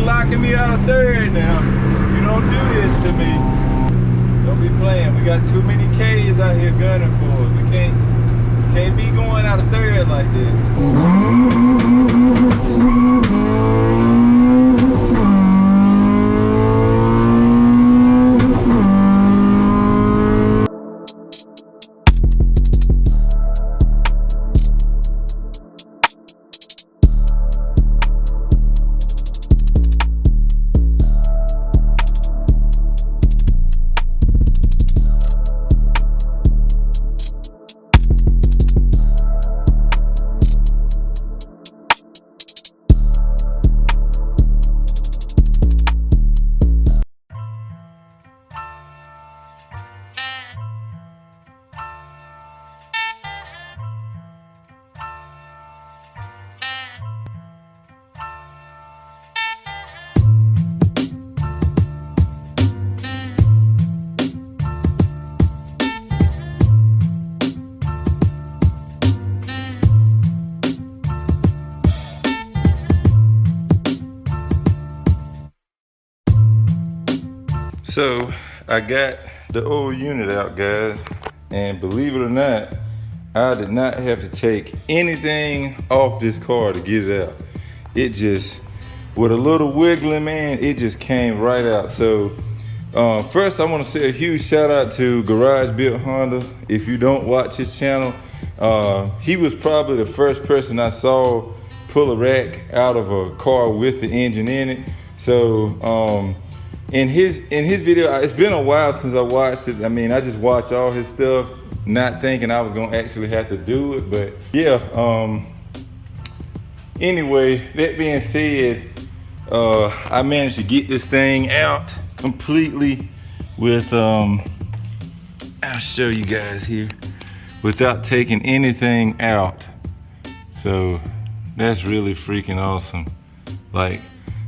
locking me out of third now. You don't do this to me. Don't be playing. We got too many K's out here gunning for us. We can't be going out of third like this. So I got the old unit out, guys, and believe it or not, I did not have to take anything off this car to get it out. It just, with a little wiggling, man, it just came right out. So first I want to say a huge shout out to Garage Built Honda. If you don't watch his channel, he was probably the first person I saw pull a rack out of a car with the engine in it. So in his video, it's been a while since I watched it. I mean, I just watched all his stuff, not thinking I was gonna actually have to do it, but yeah. Anyway, that being said, I managed to get this thing out completely with, I'll show you guys here, without taking anything out. So that's really freaking awesome. Like,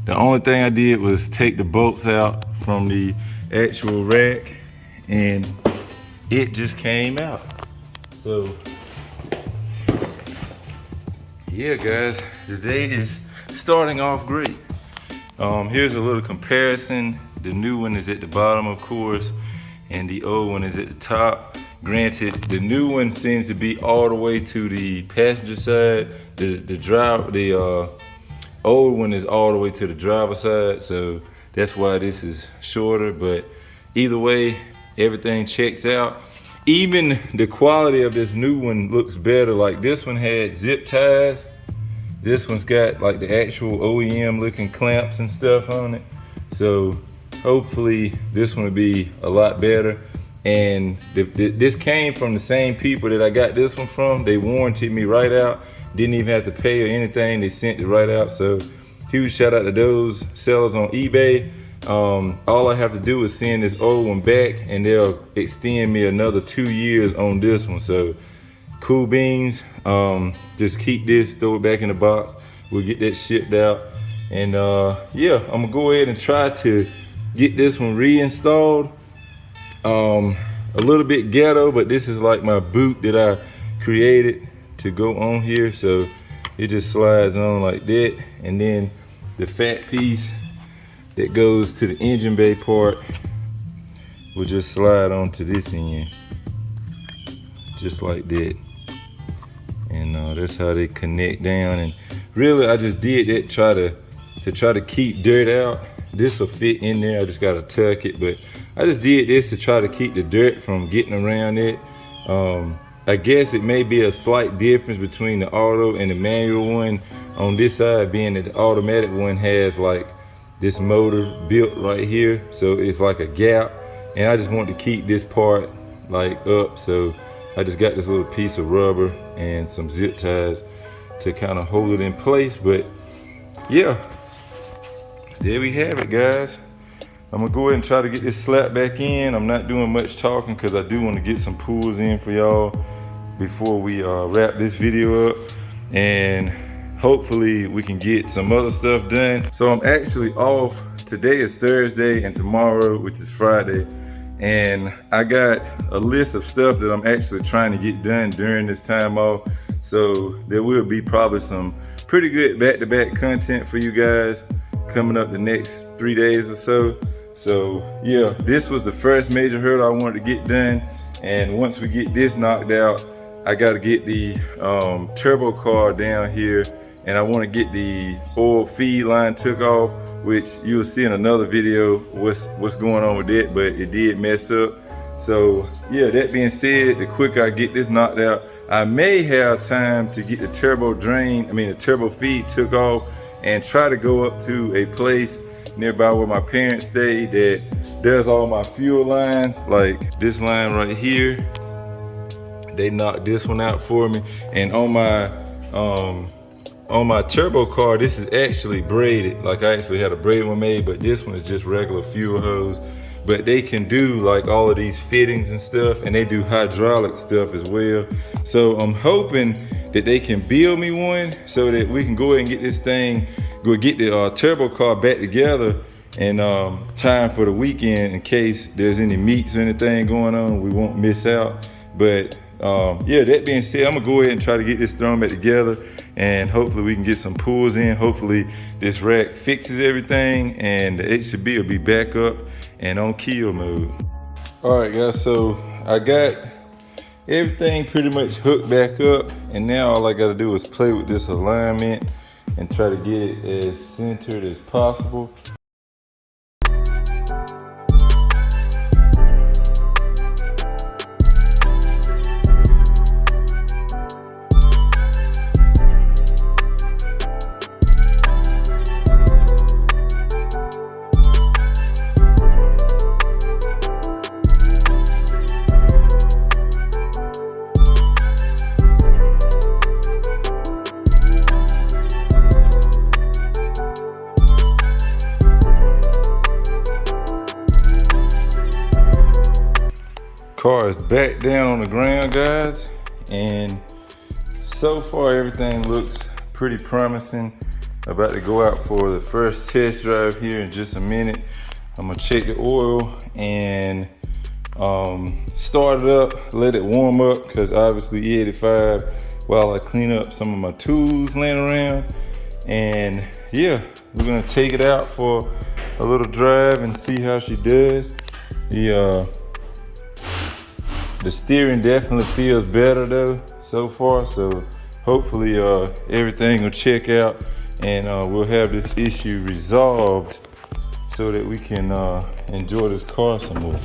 the only thing I did was take the bolts out from the actual rack and it just came out. So yeah, guys, the day is starting off great. Here's a little comparison. The new one is at the bottom, of course, and the old one is at the top. Granted, the new one seems to be all the way to the passenger side. The old one is all the way to the driver's side, so that's why this is shorter. But either way, everything checks out. Even the quality of this new one looks better. Like, this one had zip ties. This one's got like the actual OEM looking clamps and stuff on it. So hopefully this one will be a lot better. And this came from the same people that I got this one from. They warranted me right out. Didn't even have to pay or anything. They sent it right out. So huge shout out to those sellers on eBay. All I have to do is send this old one back and they'll extend me another 2 years on this one. So cool beans. Just keep this, throw it back in the box. We'll get that shipped out. And yeah, I'm gonna go ahead and try to get this one reinstalled. A little bit ghetto, but this is like my boot that I created to go on here. So it just slides on like that, and then the fat piece that goes to the engine bay part will just slide onto this end, just like that. And that's how they connect down. And really, I just did that to try to keep dirt out. This will fit in there. I just gotta tuck it, but I just did this to try to keep the dirt from getting around it. I guess it may be a slight difference between the auto and the manual one on this side, being that the automatic one has like this motor built right here, so it's like a gap, and I just want to keep this part like up. So I just got this little piece of rubber and some zip ties to kind of hold it in place. But yeah, there we have it, guys. I'm gonna go ahead and try to get this slap back in. I'm not doing much talking because I do want to get some pulls in for y'all before we wrap this video up, and hopefully we can get some other stuff done. So I'm actually off. Today is Thursday and tomorrow, which is Friday, and I got a list of stuff that I'm actually trying to get done during this time off. So there will be probably some pretty good back-to-back content for you guys. coming up the next 3 days or so. So yeah, this was the first major hurdle I wanted to get done. And once we get this knocked out, I got to get the turbo car down here, and I want to get the oil feed line took off, which you'll see in another video what's going on with that, but it did mess up. So yeah, that being said, the quicker I get this knocked out, I may have time to get the turbo feed took off and try to go up to a place nearby where my parents stay that does all my fuel lines, like this line right here. They knocked this one out for me, and on my turbo car, this is actually braided. Like, I actually had a braided one made, but this one is just regular fuel hose. But they can do like all of these fittings and stuff, and they do hydraulic stuff as well. So I'm hoping that they can build me one so that we can go ahead and get this thing, go get the turbo car back together in time for the weekend, in case there's any meets or anything going on, we won't miss out. But yeah, that being said, I'm gonna go ahead and try to get this thrown back together, and hopefully we can get some pulls in. Hopefully this rack fixes everything and the H2B will be back up and on kill mode. All right guys, so I got everything pretty much hooked back up, and now all I gotta do is play with this alignment and try to get it as centered as possible. Car is back down on the ground, guys, and so far everything looks pretty promising. About to go out for the first test drive here in just a minute. I'm gonna check the oil and start it up, let it warm up, because obviously E85 while I clean up some of my tools laying around. And yeah, we're gonna take it out for a little drive and see how she does. The steering definitely feels better though so far, so hopefully everything will check out, and we'll have this issue resolved so that we can enjoy this car some more.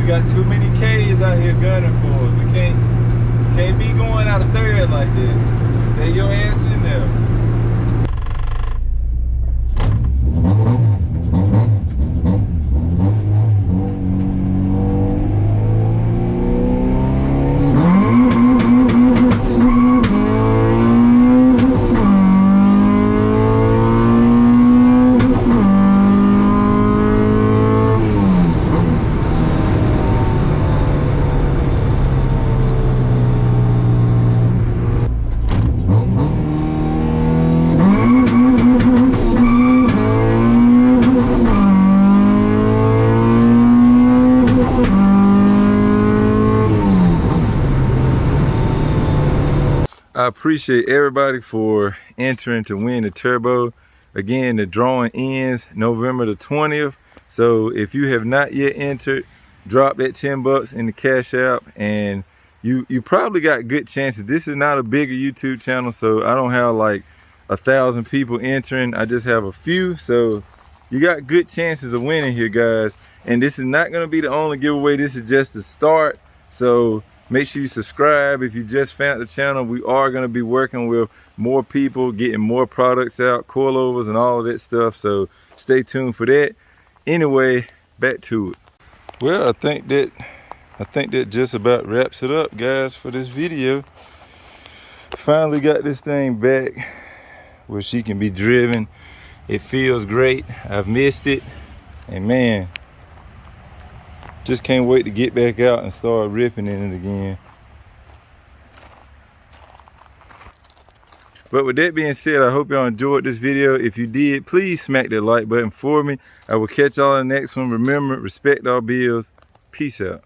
got too many K's out here gunning for us. We can't be going out of third like that. Stay your ass in there. I appreciate everybody for entering to win the turbo. Again, the drawing ends November the 20th. So if you have not yet entered, drop that 10 bucks in the cash app, and you probably got good chances. This is not a bigger YouTube channel, so I don't have like 1,000 people entering. I just have a few, so you got good chances of winning here, guys. And this is not gonna be the only giveaway. This is just the start. So make sure you subscribe if you just found the channel. We are gonna be working with more people, getting more products out, coilovers and all of that stuff. So stay tuned for that. Anyway, back to it. Well, I think that just about wraps it up, guys, for this video. Finally got this thing back where she can be driven. It feels great. I've missed it, and man, just can't wait to get back out and start ripping in it again. But with that being said, I hope y'all enjoyed this video. If you did, please smack that like button for me. I will catch y'all in the next one. Remember, respect our bills. Peace out.